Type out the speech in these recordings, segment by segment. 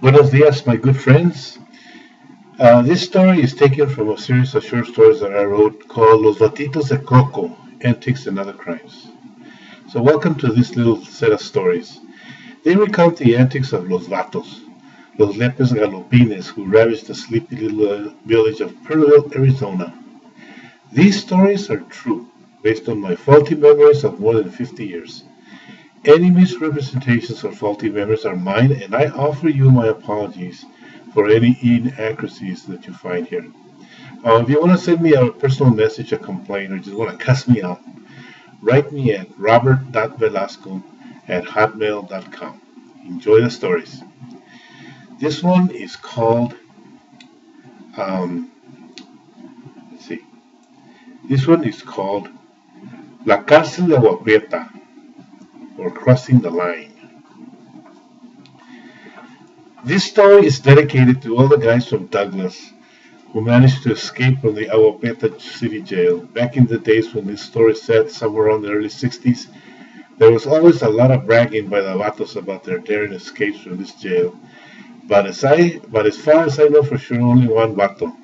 Buenos dias, my good friends. This story is taken from a series of short stories that I wrote called Los Vatitos de Coco, Antics and Other Crimes. So welcome to this little set of stories. They recount the antics of Los Vatos, Los Lepes Galopines who ravaged the sleepy little village of Pirtleville, Arizona. These stories are true, based on my faulty memories of more than 50 years. Any misrepresentations or faulty memories are mine, and I offer you my apologies for any inaccuracies that you find here. If you want to send me a personal message, a complaint, or just want to cuss me out, write me at robert.velasco@hotmail.com. Enjoy the stories. This one is called, um, let's see, this one is called La Carcel de Agua Prieta, or Crossing the Line. This story is dedicated to all the guys from Douglas who managed to escape from the Agua Prieta city jail. Back in the days when this story set somewhere around the early 60s, there was always a lot of bragging by the vatos about their daring escapes from this jail. But as far as I know for sure, only one vato,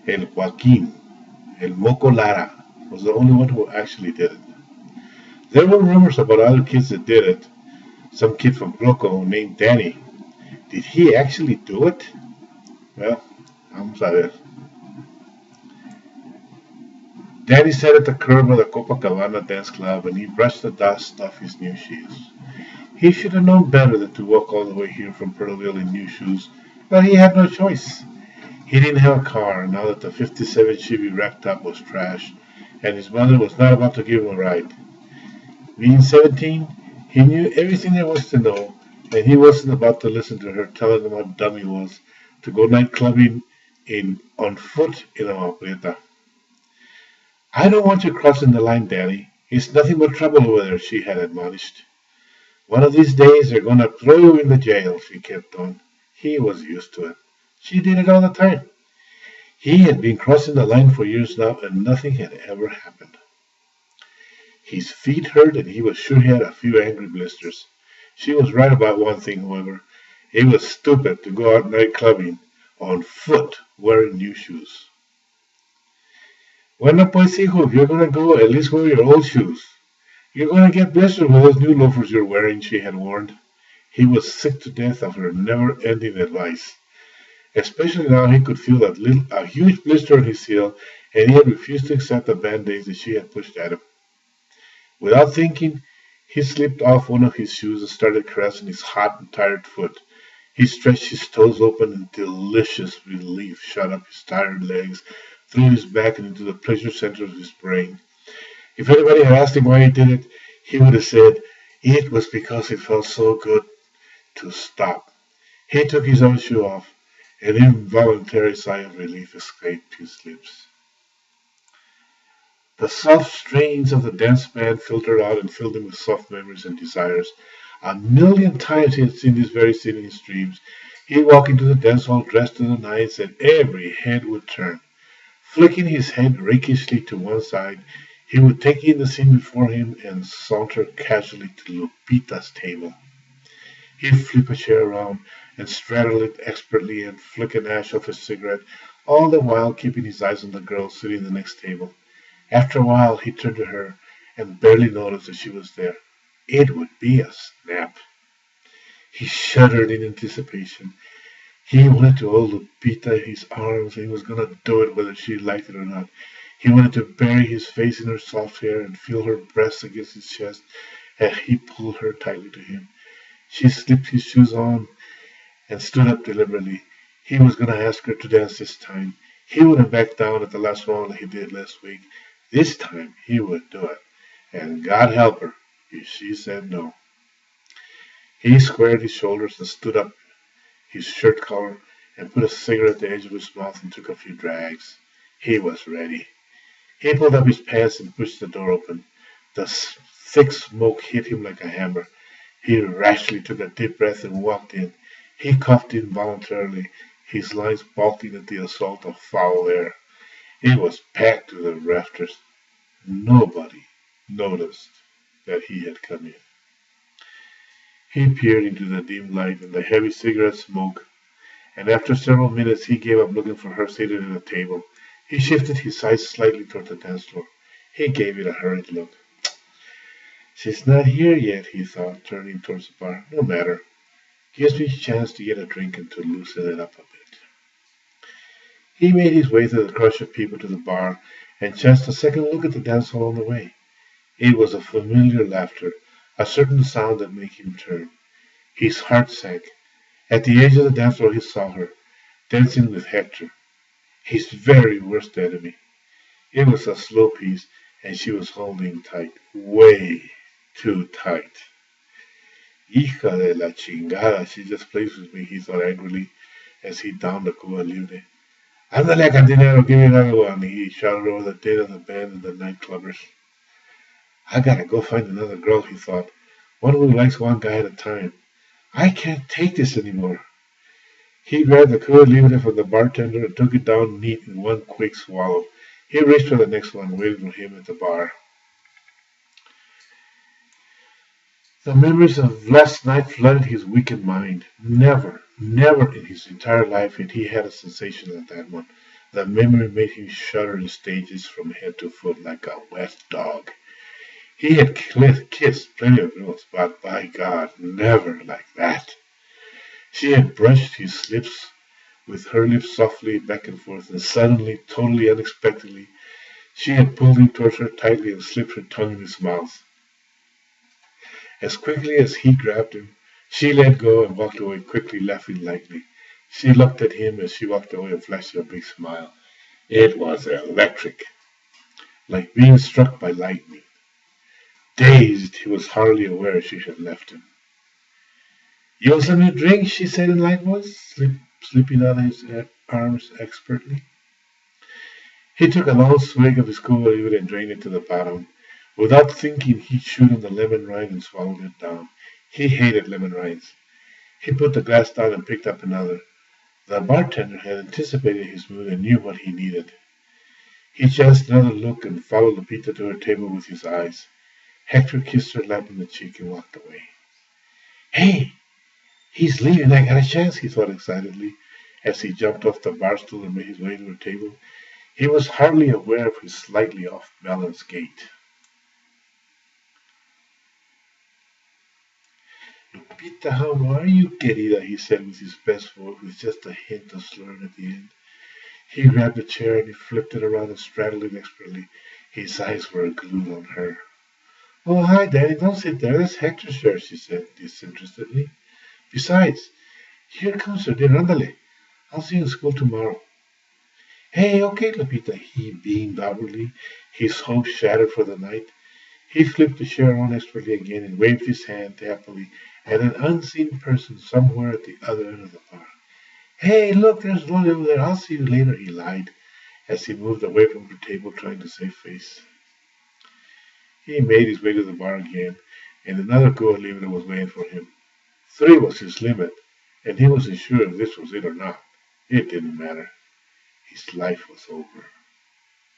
El Joaquin, El Moco Lara, was the only one who actually did it. There were rumors about other kids that did it. Some kid from Broco named Danny. Did he actually do it? Well, vamos a ver. Danny sat at the curb of the Copacabana dance club and he brushed the dust off his new shoes. He should have known better than to walk all the way here from Pirtleville in new shoes, but he had no choice. He didn't have a car now that the '57 Chevy ragtop was trashed, and his mother was not about to give him a ride. Being 17, he knew everything there was to know, and he wasn't about to listen to her telling him how dumb he was to go night clubbing on foot in Agua Prieta. I don't want you crossing the line, Daddy. It's nothing but trouble over there, she had admonished. One of these days they're going to throw you in the jail, she kept on. He was used to it. She did it all the time. He had been crossing the line for years now, and nothing had ever happened. His feet hurt, and he was sure he had a few angry blisters. She was right about one thing, however. It was stupid to go out night clubbing on foot wearing new shoes. Bueno, pues, hijo, if you're going to go, at least wear your old shoes. You're going to get blisters with those new loafers you're wearing, she had warned. He was sick to death of her never-ending advice. Especially now he could feel a huge blister on his heel, and he had refused to accept the band-aids that she had pushed at him. Without thinking, he slipped off one of his shoes and started caressing his hot and tired foot. He stretched his toes open and delicious relief shot up his tired legs, through his back and into the pleasure center of his brain. If anybody had asked him why he did it, he would have said it was because it felt so good to stop. He took his own shoe off. An involuntary sigh of relief escaped his lips. The soft strains of the dance band filtered out and filled him with soft memories and desires. A million times he had seen this very scene in his dreams. He'd walk into the dance hall dressed to the nines, and every head would turn. Flicking his head rakishly to one side, he would take in the scene before him and saunter casually to Lupita's table. He'd flip a chair around and straddle it expertly and flick an ash off his cigarette, all the while keeping his eyes on the girl sitting at the next table. After a while, he turned to her and barely noticed that she was there. It would be a snap. He shuddered in anticipation. He wanted to hold Lupita in his arms, and he was going to do it whether she liked it or not. He wanted to bury his face in her soft hair and feel her breasts against his chest as he pulled her tightly to him. She slipped his shoes on and stood up deliberately. He was going to ask her to dance this time. He wouldn't back down at the last moment like he did last week. This time he would do it, and God help her if she said no. He squared his shoulders and stood up his shirt collar and put a cigarette at the edge of his mouth and took a few drags. He was ready. He pulled up his pants and pushed the door open. The thick smoke hit him like a hammer. He rashly took a deep breath and walked in. He coughed involuntarily, his lungs balking at the assault of foul air. It was packed to the rafters. Nobody noticed that he had come in. He peered into the dim light and the heavy cigarette smoke, and after several minutes he gave up looking for her seated at a table. He shifted his eyes slightly toward the dance floor. He gave it a hurried look. She's not here yet, he thought, turning towards the bar. No matter. Gives me a chance to get a drink and to loosen it up a bit. He made his way through the crush of people to the bar and chanced a second look at the dance hall on the way. It was a familiar laughter, a certain sound that made him turn. His heart sank. At the edge of the dance floor he saw her, dancing with Hector, his very worst enemy. It was a slow piece, and she was holding tight, way too tight. Hija de la chingada, she just plays with me, he thought angrily as he downed a Cuba Libre. Ándale, cantinero, give me another one, he shouted over the din of the band and the nightclubbers. I gotta go find another girl, he thought, one who likes one guy at a time. I can't take this anymore. He grabbed the Cuba Libre from the bartender and took it down neat in one quick swallow. He reached for the next one, waiting for him at the bar. The memories of last night flooded his weakened mind. Never in his entire life had he had a sensation like that one. The memory made him shudder in stages from head to foot like a wet dog. He had kissed plenty of girls, but by God, never like that. She had brushed his lips with her lips softly back and forth, and suddenly, totally unexpectedly, she had pulled him towards her tightly and slipped her tongue in his mouth. As quickly as he grabbed him, she let go and walked away quickly, laughing lightly. She looked at him as she walked away and flashed a big smile. It was electric, like being struck by lightning. Dazed, he was hardly aware she had left him. You want some new drink? She said in light voice, slipping out of his arms expertly. He took a long swig of his Cuba Libre and drained it to the bottom. Without thinking, he chewed on the lemon rind and swallowed it down. He hated lemon rinds. He put the glass down and picked up another. The bartender had anticipated his mood and knew what he needed. He chanced another look and followed Lupita to her table with his eyes. Hector kissed her light on the cheek and walked away. Hey, he's leaving. I got a chance, he thought excitedly, as he jumped off the bar stool and made his way to her table. He was hardly aware of his slightly off-balance gait. Lupita, how are you, querida? He said with his best voice, with just a hint of slur at the end. He grabbed a chair and he flipped it around and straddled it expertly. His eyes were glued on her. Oh, hi, Danny. Don't sit there. That's Hector's chair, she said disinterestedly. Besides, here comes her dinner. Ándale. I'll see you in school tomorrow. Hey, okay, Lupita. He beamed outwardly, his hopes shattered for the night. He flipped the chair on expertly again and waved his hand happily at an unseen person somewhere at the other end of the bar. Hey, look, there's Lolly over there. I'll see you later, he lied, as he moved away from her table trying to save face. He made his way to the bar again, and another Cuba Libre was waiting for him. 3 was his limit, and he wasn't sure if this was it or not. It didn't matter. His life was over.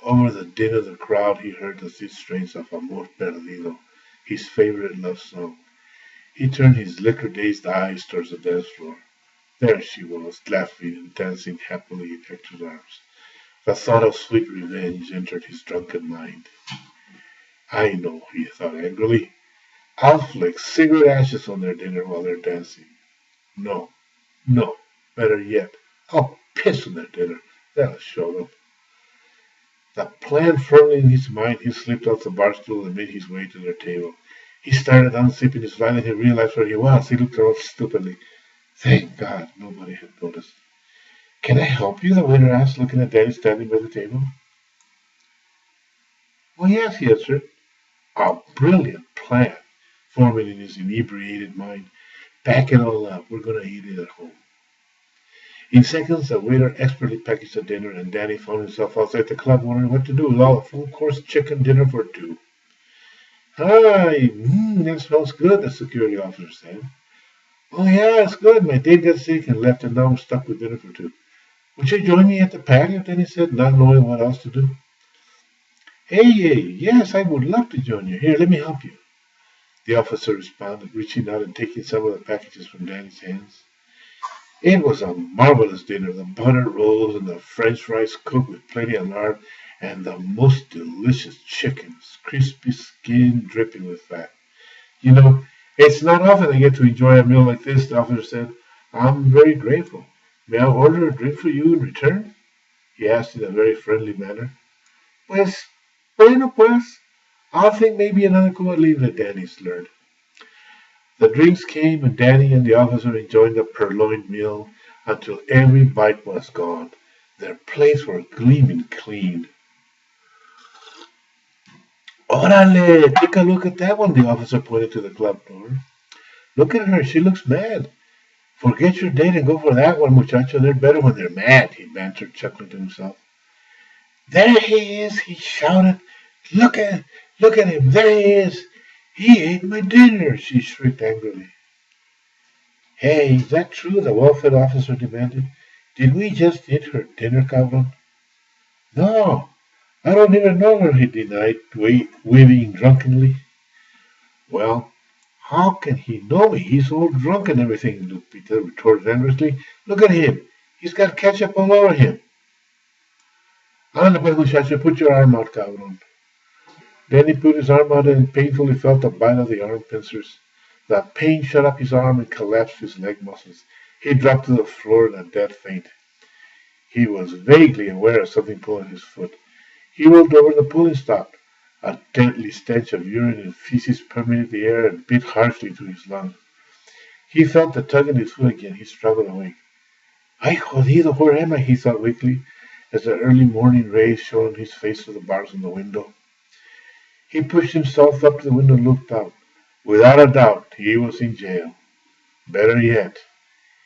Over the din of the crowd, he heard the sweet strains of Amor Perdido, his favorite love song. He turned his liquor-dazed eyes towards the dance floor. There she was, laughing and dancing happily in Hector's arms. The thought of sweet revenge entered his drunken mind. I know, he thought angrily. I'll flick cigarette ashes on their dinner while they're dancing. No, better yet, I'll piss on their dinner. That'll show them. The plan firmly in his mind, he slipped off the bar stool and made his way to their table. He started unzipping his fly and he realized where he was. He looked around stupidly. Thank God nobody had noticed. Can I help you? The waiter asked, looking at Danny standing by the table. Oh, yes, he answered. A brilliant plan forming in his inebriated mind. Pack it all up. We're going to eat it at home. In seconds, the waiter expertly packaged the dinner, and Danny found himself outside the club wondering what to do with all a full-course chicken dinner for 2. Hi, that smells good, the security officer said. Oh, yeah, it's good. My date got sick and left, and now I'm stuck with dinner for 2. Would you join me at the patio? Danny said, not knowing what else to do. Hey, yes, I would love to join you. Here, let me help you. the officer responded, reaching out and taking some of the packages from Danny's hands. It was a marvelous dinner. The buttered rolls and the French fries cooked with plenty of lard, and the most delicious chickens, crispy skin dripping with fat. You know, it's not often I get to enjoy a meal like this, the officer said. I'm very grateful. May I order a drink for you in return? He asked in a very friendly manner. Pues, bueno, pues, I think maybe another Cuba Libre, Danny slurred. The drinks came, and Danny and the officer enjoyed the purloined meal until every bite was gone. Their plates were gleaming clean. Orale, take a look at that one, the officer pointed to the club door. Look at her, she looks mad. Forget your date and go for that one, muchacho. They're better when they're mad, he bantered, chuckling to himself. There he is, he shouted. Look at him, there he is. He ate my dinner, she shrieked angrily. Hey, is that true? The well-fed officer demanded. Did we just eat her dinner, cabron? No, I don't even know her, he denied, waving drunkenly. Well, how can he know me? He's all drunk and everything, Lupita retorted angrily. Look at him. He's got ketchup all over him. Anda, pues, muchacho, put your arm out, cabron. Danny put his arm out and painfully felt the bite of the arm pincers. The pain shut up his arm and collapsed his leg muscles. He dropped to the floor in a dead faint. He was vaguely aware of something pulling his foot. He rolled over and the pulling stopped. A deadly stench of urine and feces permeated the air and bit harshly to his lungs. He felt the tug in his foot again. He struggled awake. Ay, jodido, where am I? He thought weakly, as the early morning rays shone on his face through the bars in the window. He pushed himself up to the window and looked out. Without a doubt, he was in jail. Better yet,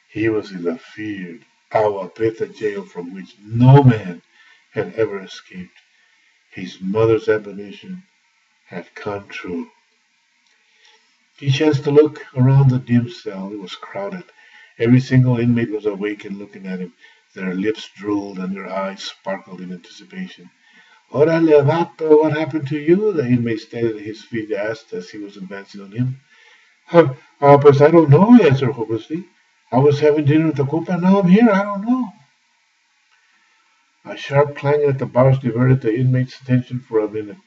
he was in the feared Agua Prieta jail from which no man had ever escaped. His mother's admonition had come true. He chanced to look around the dim cell. It was crowded. Every single inmate was awake and looking at him. Their lips drooled and their eyes sparkled in anticipation. Orale, vato, what happened to you? The inmate standing at his feet asked as he was advancing on him. Pues I don't know, he answered hopelessly. I was having dinner with the Copa, now I'm here, I don't know. A sharp clanging at the bars diverted the inmate's attention for a minute.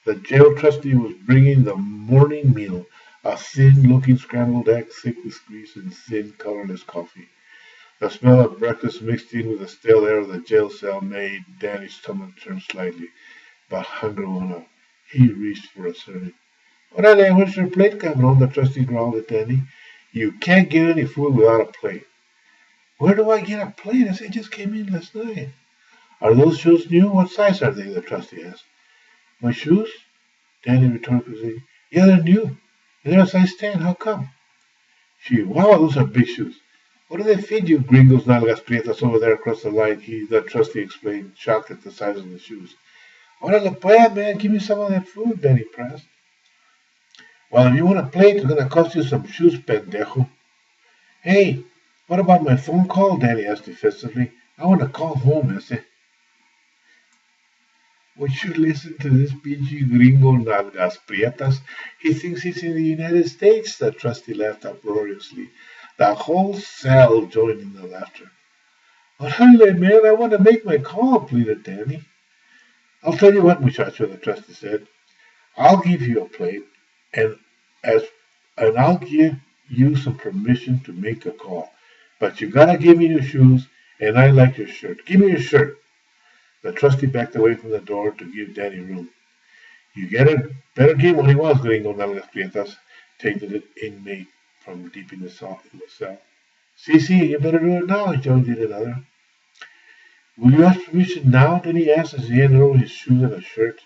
The jail trustee was bringing the morning meal, a thin-looking scrambled egg thick with grease and thin, colorless coffee. The smell of breakfast mixed in with the stale air of the jail cell made Danny's stomach turn slightly, but hunger won out. He reached for a serving. Orale, where's your plate, cabron? The trustee growled at Danny. You can't get any food without a plate. Where do I get a plate? I just came in last night. Are those shoes new? What size are they? The trustee asked. My shoes? Danny retorted quickly. Yeah, they're new. And they're a size 10. How come? Wow, those are big shoes. What do they feed you, gringos nalgas prietas over there across the line? The trustee explained, shocked at the size of the shoes. Orale, pues, man, give me some of that food, Danny pressed. Well, if you want a plate, it's going to cost you some shoes, pendejo. Hey, what about my phone call? Danny asked defensively. I want to call home, ese. Would you listen to this pinche gringo nalgas prietas? He thinks he's in the United States, the trustee laughed uproariously. The whole cell joined in the laughter. Orale, man, I want to make my call, pleaded Danny. I'll tell you what, muchacho, the trustee said. I'll give you a plate, and I'll give you some permission to make a call. But you gotta give me your shoes, and I like your shirt. Give me your shirt. The trustee backed away from the door to give Danny room. You better give what he was, gringo nalgas prietas, taking the inmate from deep in the cell. See, you better do it now, joined in another. Will you ask permission now? Danny asked as he handed over his shoes and a shirt.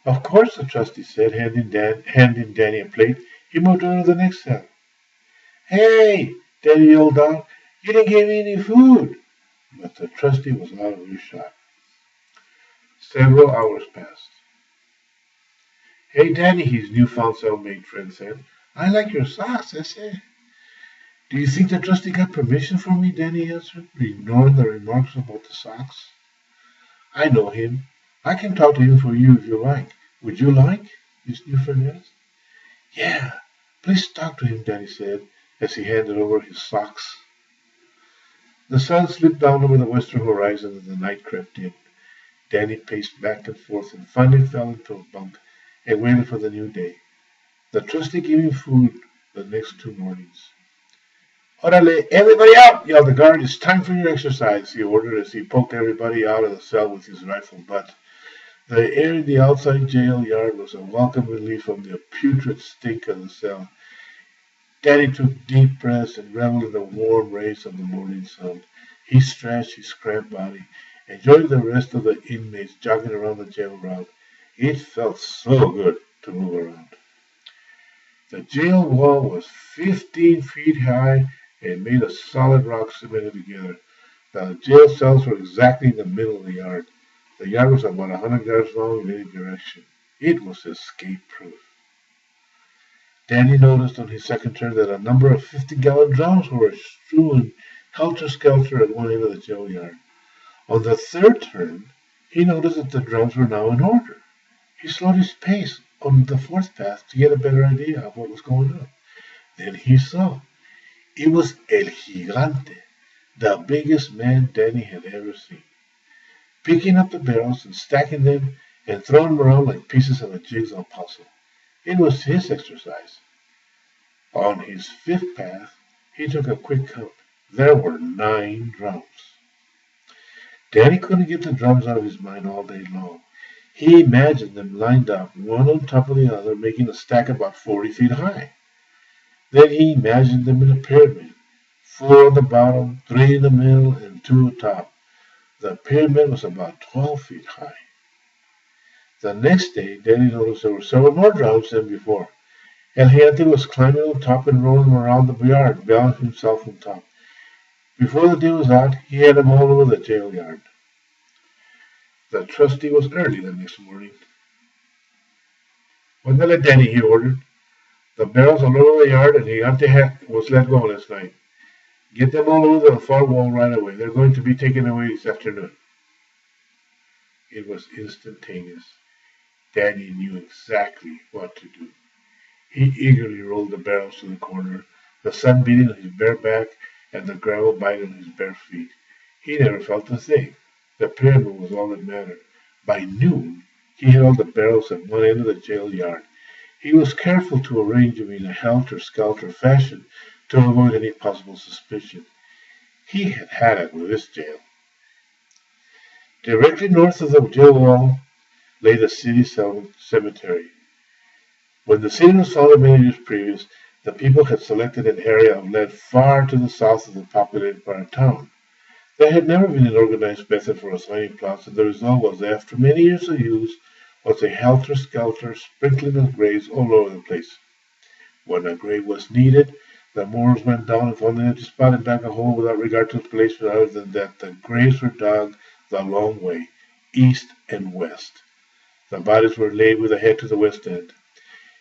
Of course, the trustee said, handing Danny a plate. He moved on to the next cell. Hey, Danny yelled out, you didn't give me any food. But the trustee was out of earshot. Several hours passed. Hey, Danny, his newfound cellmate friend said, I like your socks, I say. Do you think the trustee got permission from me? Danny answered, ignoring the remarks about the socks. I know him. I can talk to him for you if you like. Would you like? His new friend asked. Yeah, please talk to him, Danny said, as he handed over his socks. The sun slipped down over the western horizon and the night crept in. Danny paced back and forth and finally fell into a bunk and waited for the new day. The trustee gave him food the next 2 mornings. Orale, everybody out! Yelled the guard. It's time for your exercise, he ordered as he poked everybody out of the cell with his rifle butt. The air in the outside jail yard was a welcome relief from the putrid stink of the cell. Danny took deep breaths and reveled in the warm rays of the morning sun. He stretched his cramped body and joined the rest of the inmates jogging around the jail route. It felt so good to move around. The jail wall was 15 feet high and made of solid rock cemented together. The jail cells were exactly in the middle of the yard. The yard was about 100 yards long in any direction. It was escape-proof. Danny noticed on his second turn that a number of 50-gallon drums were strewn helter-skelter at one end of the jail yard. On the third turn, he noticed that the drums were now in order. He slowed his pace on the fourth path to get a better idea of what was going on. Then he saw. It was El Gigante, the biggest man Danny had ever seen, picking up the barrels and stacking them and throwing them around like pieces of a jigsaw puzzle. It was his exercise. On his fifth path, he took a quick count. There were 9 drums. Danny couldn't get the drums out of his mind all day long. He imagined them lined up, one on top of the other, making a stack about 40 feet high. Then he imagined them in a pyramid, 4 on the bottom, 3 in the middle, and 2 on top. The pyramid was about 12 feet high. The next day, Danny noticed there were several more drums than before. El Gigante was climbing on top and rolling around the yard, balancing himself on top. Before the day was out, he had them all over the jail yard. The trustee was early the next morning. "Ándale, Danny," he ordered. "The barrels all over the yard, and Gigante was let go last night. Get them all over the far wall right away. They're going to be taken away this afternoon." It was instantaneous. Danny knew exactly what to do. He eagerly rolled the barrels to the corner, the sun beating on his bare back and the gravel biting on his bare feet. He never felt a thing. The pyramid was all that mattered. By noon, he had all the barrels at one end of the jail yard. He was careful to arrange them in a helter-skelter fashion to avoid any possible suspicion. He had had it with this jail. Directly north of the jail wall lay the city cemetery. When the city was founded many years previous, the people had selected an area of land far to the south of the populated part of town. There had never been an organized method for assigning plots, and the result was that after many years of use was a helter-skelter sprinkling of graves all over the place. When a grave was needed, the Moors went down and found an empty spot and dug a hole without regard to the place, other than that the graves were dug the long way, east and west. The bodies were laid with the head to the west end.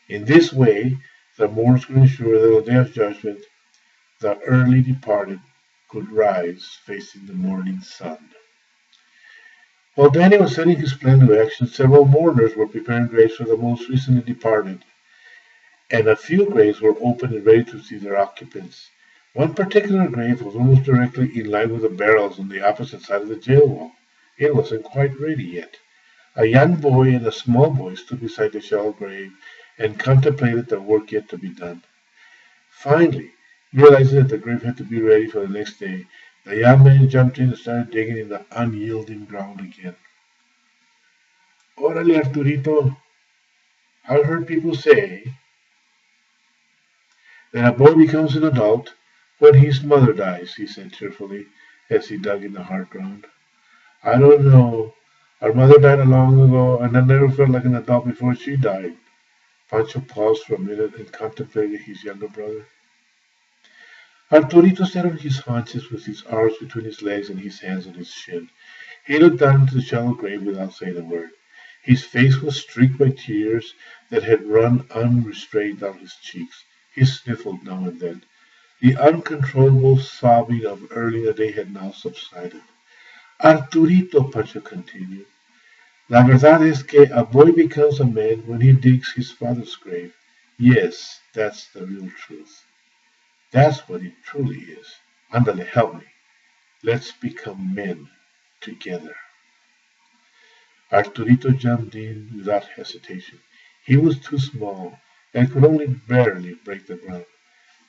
In this way, the Moors could ensure that on the day of judgment, the early departed could rise facing the morning sun. While Danny was setting his plan into action, several mourners were preparing graves for the most recently departed, and a few graves were open and ready to see their occupants. One particular grave was almost directly in line with the barrels on the opposite side of the jail wall. It wasn't quite ready yet. A young boy and a small boy stood beside the shallow grave and contemplated the work yet to be done. Finally, realizing that the grave had to be ready for the next day, the young man jumped in and started digging in the unyielding ground again. "Órale, Arturito, I've heard people say that a boy becomes an adult when his mother dies," he said cheerfully as he dug in the hard ground. "I don't know. Our mother died long ago, and I never felt like an adult before she died." Pancho paused for a minute and contemplated his younger brother. Arturito sat on his haunches with his arms between his legs and his hands on his shin. He looked down into the shallow grave without saying a word. His face was streaked by tears that had run unrestrained down his cheeks. He sniffled now and then. The uncontrollable sobbing of early in the day had now subsided. "Arturito," Pancho continued, "la verdad es que a boy becomes a man when he digs his father's grave. Yes, that's the real truth. That's what it truly is. Andale, help me. Let's become men together. Arturito jumped in without hesitation. He was too small and could only barely break the ground.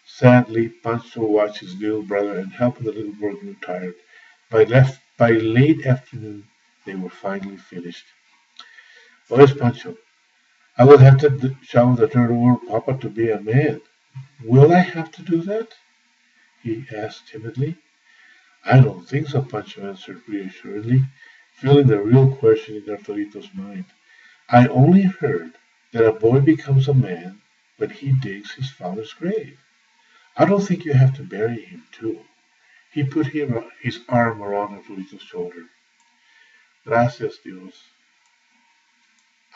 Sadly, Pancho watched his little brother and helped the little boy grew tired. By late afternoon, they were finally finished. Where's Pancho? I will have to show the dirt over Papa to be a man. Will I have to do that? He asked timidly. I don't think so, Pancho answered reassuringly, feeling the real question in Arturito's mind. I only heard that a boy becomes a man when he digs his father's grave. I don't think you have to bury him, too. He put his arm around Arturito's shoulder. Gracias, Dios.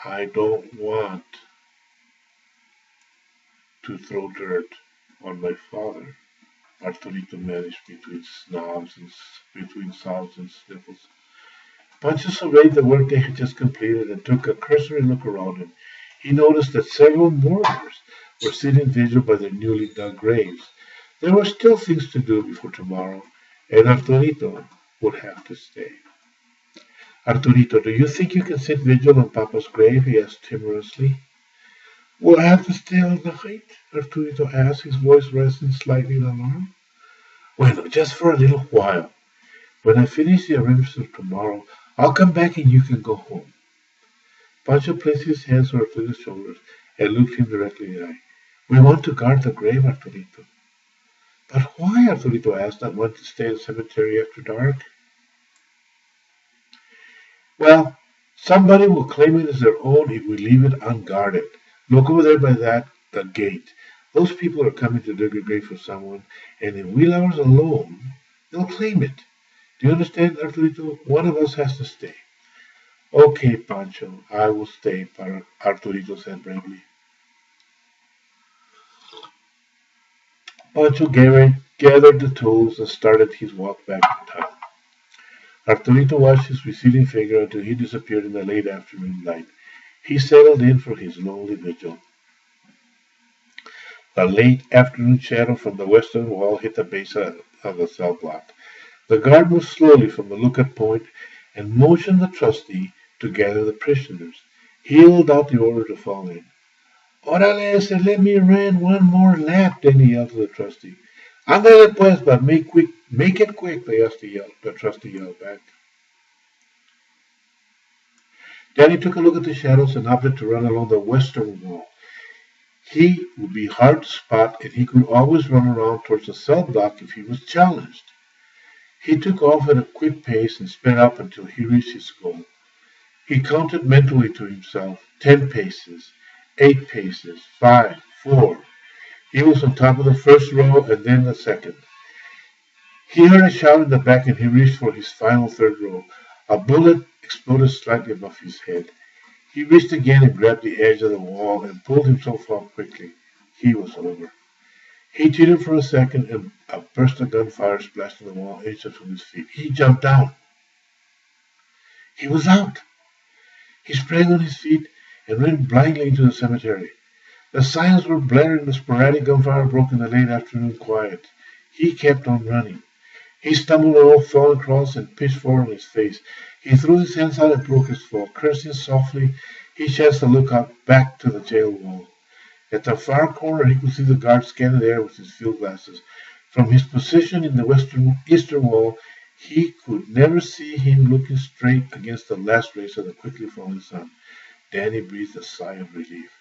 I don't want to throw dirt on my father, Arturito managed between sobs and sniffles. Pancho surveyed the work they had just completed and took a cursory look around him. He noticed that several mourners were sitting vigil by their newly dug graves. There were still things to do before tomorrow, and Arturito would have to stay. Arturito, do you think you can sit vigil on Papa's grave? He asked timorously. Will I have to stay all night? Arturito asked, his voice rising slightly in alarm. Well, just for a little while. When I finish the arrangements tomorrow, I'll come back and you can go home. Pancho placed his hands on Arturito's shoulders and looked him directly in the eye. We want to guard the grave, Arturito. But why? Arturito asked, not wanting to stay in the cemetery after dark. Well, somebody will claim it as their own if we leave it unguarded. Look over there by the gate. Those people are coming to dig a grave for someone, and if we leave ours alone, they'll claim it. Do you understand, Arturito? One of us has to stay. Okay, Pancho, I will stay, Arturito said bravely. Pancho gathered the tools and started his walk back to town. Arturito watched his receding figure until he disappeared in the late afternoon light. He settled in for his lonely vigil. The late afternoon shadow from the western wall hit the base of the cell block. The guard moved slowly from the lookout point and motioned the trustee to gather the prisoners. He held out the order to fall in. Orale, se let me run one more lap, Danny yelled to the trustee. Ándale pues, but make it quick, the trustee yelled back. Danny took a look at the shadows and opted to run along the western wall. He would be hard to spot, and he could always run around towards the cell block if he was challenged. He took off at a quick pace and sped up until he reached his goal. He counted mentally to himself 10 paces, 8 paces, 5, 4. He was on top of the first row and then the second. He heard a shout in the back and he reached for his final third row. A bullet exploded slightly above his head. He reached again and grabbed the edge of the wall and pulled himself off quickly. He was over. He cheated for a second and a burst of gunfire splashed on the wall inches from his feet. He jumped down. He was out. He sprang on his feet and ran blindly into the cemetery. The sirens were blaring, the sporadic gunfire broke in the late afternoon quiet. He kept on running. He stumbled over fallen cross and pitched forward on his face. He threw his hands out and broke his fall. Cursing softly, he chanced to look up back to the jail wall. At the far corner, he could see the guard scanning the air with his field glasses. From his position in the eastern wall, he could never see him looking straight against the last rays of the quickly falling sun. Danny breathed a sigh of relief.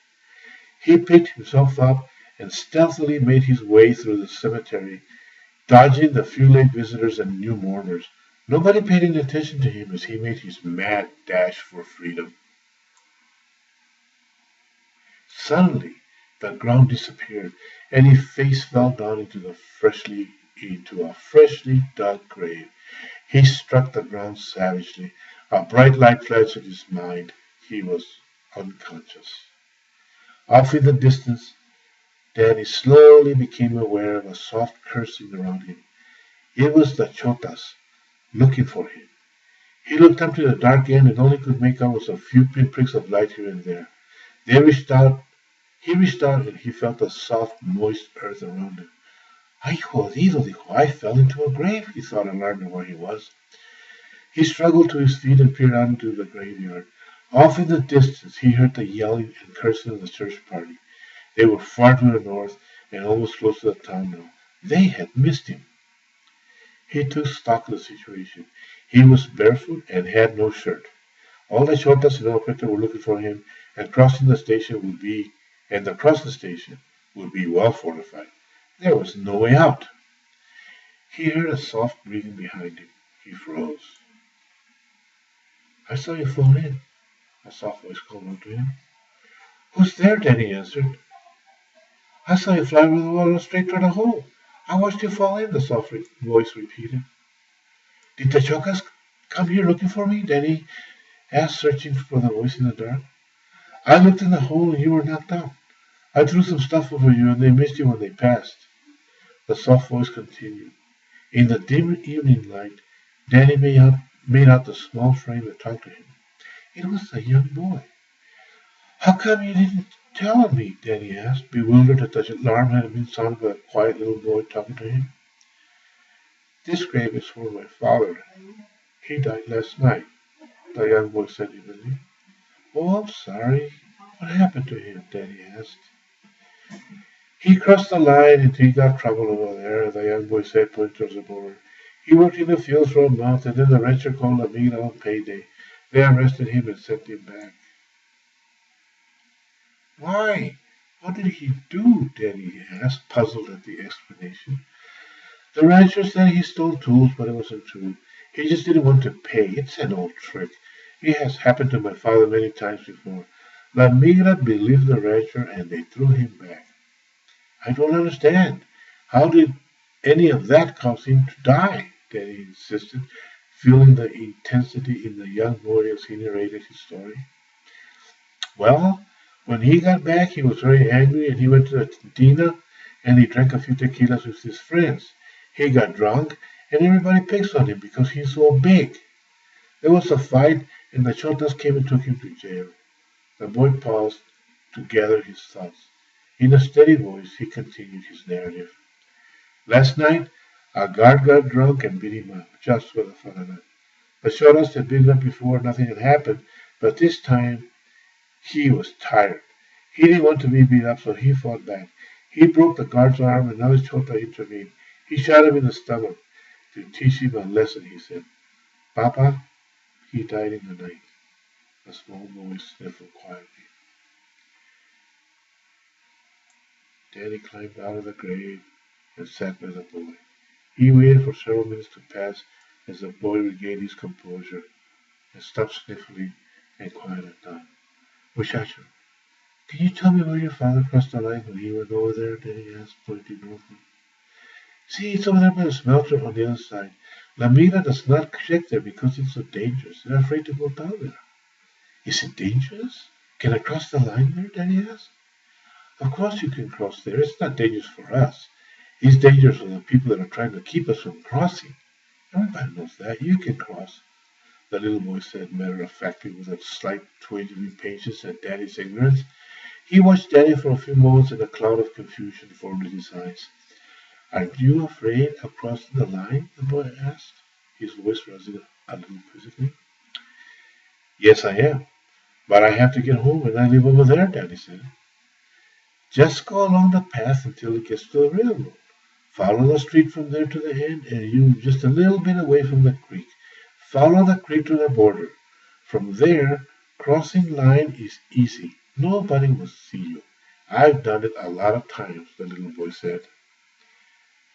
He picked himself up and stealthily made his way through the cemetery, dodging the few late visitors and new mourners. Nobody paid any attention to him as he made his mad dash for freedom. Suddenly, the ground disappeared, and his face fell down into a freshly dug grave. He struck the ground savagely. A bright light flashed in his mind. He was unconscious. Off in the distance, Danny slowly became aware of a soft cursing around him. It was the chotas, looking for him. He looked up to the dark end and only could make out was a few pinpricks of light here and there. They reached out. He reached out and he felt the soft, moist earth around him. Ay, jodido, dijo. I fell into a grave, he thought, alarmed at where he was. He struggled to his feet and peered out into the graveyard. Off in the distance, he heard the yelling and cursing of the church party. They were far to the north and almost close to the town now. They had missed him. He took stock of the situation. He was barefoot and had no shirt. All the chotas in Agua Prieta were looking for him, and crossing the station would be, and across the station would be well fortified. There was no way out. He heard a soft breathing behind him. He froze. I saw you fall in, a soft voice called out to him. Who's there? Danny answered. I saw you fly over the water straight toward the hole. I watched you fall in, the soft voice repeated. Did the chocas come here looking for me? Danny asked, searching for the voice in the dark. I looked in the hole and you were knocked out. I threw some stuff over you and they missed you when they passed. The soft voice continued. In the dim evening light, Danny made out the small frame that talked to him. It was a young boy. How come you didn't tell me? Danny asked, bewildered that the alarm had been sounded by a quiet little boy talking to him. This grave is for my father. He died last night, the young boy said evenly. Oh, I'm sorry. What happened to him? Danny asked. He crossed the line and he got trouble over there, the young boy said, pointing towards the border. He worked in the fields for a month, and then the rancher called a meeting on payday. They arrested him and sent him back. Why? What did he do? Danny asked, puzzled at the explanation. The rancher said he stole tools, but it wasn't true. He just didn't want to pay. It's an old trick. It has happened to my father many times before. La Migra believed the rancher, and they threw him back. I don't understand. How did any of that cause him to die? Danny insisted, feeling the intensity in the young boy as he narrated his story. Well, when he got back, he was very angry, and he went to the cantina, and he drank a few tequilas with his friends. He got drunk, and everybody picks on him because he's so big. There was a fight, and the chotas came and took him to jail. The boy paused to gather his thoughts. In a steady voice, he continued his narrative. Last night, a guard got drunk and beat him up, just for the fun of it. The chotas had beaten him before, nothing had happened, but this time he was tired. He didn't want to be beat up, so he fought back. He broke the guard's arm, and another chota intervened. He shot him in the stomach to teach him a lesson, he said. Papa, he died in the night. The small boy sniffled quietly. Danny climbed out of the grave and sat by the boy. He waited for several minutes to pass as the boy regained his composure and stopped sniffling and quieted down. Muchacho, can you tell me where your father crossed the line when he went over there? Danny asked, pointing northward. See, it's over there by the smelter on the other side. La Mira does not check there because it's so dangerous. They're afraid to go down there. Is it dangerous? Can I cross the line there? Danny asked. Of course you can cross there. It's not dangerous for us. It's dangerous for the people that are trying to keep us from crossing. Everybody knows that. You can cross, the little boy said matter-of-factly with a slight twinge of impatience at Daddy's ignorance. He watched Daddy for a few moments and a cloud of confusion formed in his eyes. Are you afraid of crossing the line? The boy asked, his voice rising a little quizzically. Yes, I am. But I have to get home, and I live over there, Daddy said. Just go along the path until it gets to the railroad. Follow the street from there to the end, and you're just a little bit away from the creek. Follow the creek to the border. From there, crossing line is easy. Nobody will see you. I've done it a lot of times, the little boy said.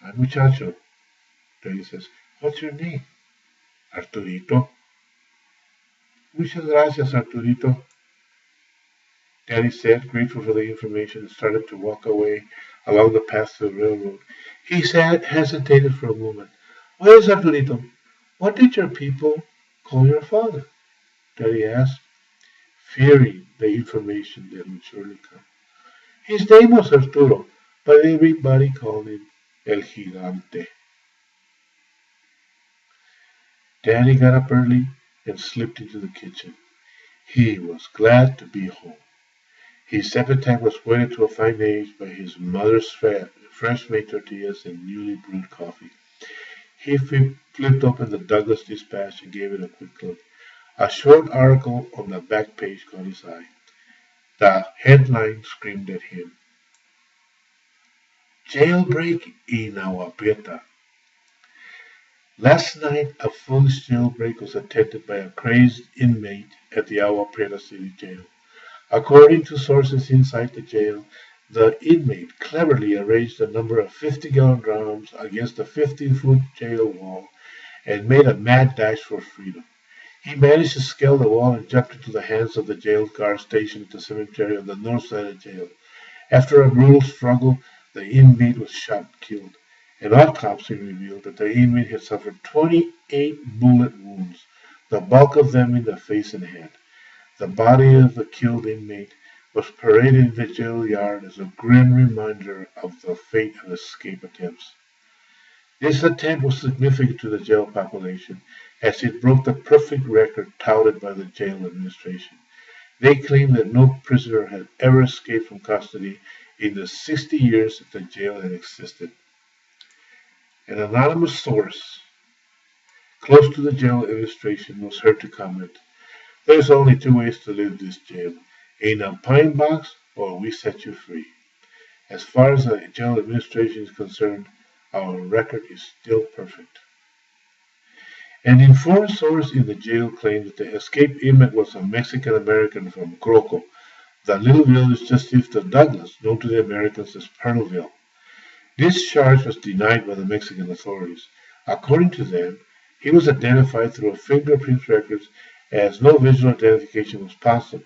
I'm muchacho, Daddy says. What's your name? Arturito. Muchas gracias, Arturito. Daddy said, grateful for the information, and started to walk away along the path to the railroad. He hesitated for a moment. Where is Arturito? What did your people call your father? Daddy asked, fearing the information that would surely come. His name was Arturo, but everybody called him El Gigante. Daddy got up early and slipped into the kitchen. He was glad to be home. His appetite was whetted to a fine age by his mother's fresh-made tortillas and newly brewed coffee. He flipped open the Douglas Dispatch and gave it a quick look. A short article on the back page caught his eye. The headline screamed at him, "Jailbreak in Agua Prieta." Last night, a foolish jailbreak was attempted by a crazed inmate at the Agua Prieta City Jail. According to sources inside the jail, the inmate cleverly arranged a number of 50-gallon drums against a 15-foot jail wall and made a mad dash for freedom. He managed to scale the wall and jumped into the hands of the jail guard stationed at the cemetery on the north side of the jail. After a brutal struggle, the inmate was shot and killed. An autopsy revealed that the inmate had suffered 28 bullet wounds, the bulk of them in the face and head. The body of the killed inmate was paraded in the jail yard as a grim reminder of the fate of escape attempts. This attempt was significant to the jail population, as it broke the perfect record touted by the jail administration. They claimed that no prisoner had ever escaped from custody in the 60 years that the jail had existed. An anonymous source close to the jail administration was heard to comment, "There's only two ways to leave this jail, in a pine box or we set you free. As far as the jail administration is concerned, our record is still perfect." An informed source in the jail claimed that the escaped inmate was a Mexican-American from Croco, the little village just east of Douglas, known to the Americans as Pirtleville. This charge was denied by the Mexican authorities. According to them, he was identified through fingerprint records as no visual identification was possible.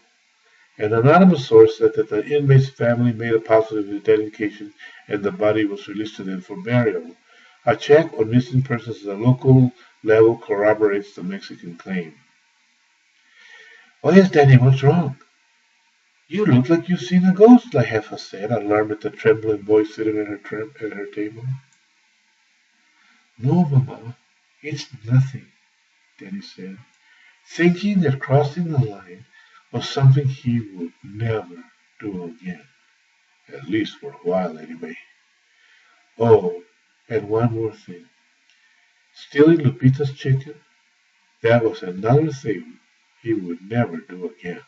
An anonymous source said that the inmate's family made a positive identification and the body was released to them for burial. A check on missing persons at the local level corroborates the Mexican claim. "Why, yes, Danny, what's wrong?" "You look like you've seen a ghost," La Jefa said, alarmed at the trembling boy sitting at her table. "No, Mama, it's nothing," Danny said, thinking that crossing the line was something he would never do again, at least for a while anyway. "Oh, and one more thing. Stealing Lupita's chicken, that was another thing he would never do again."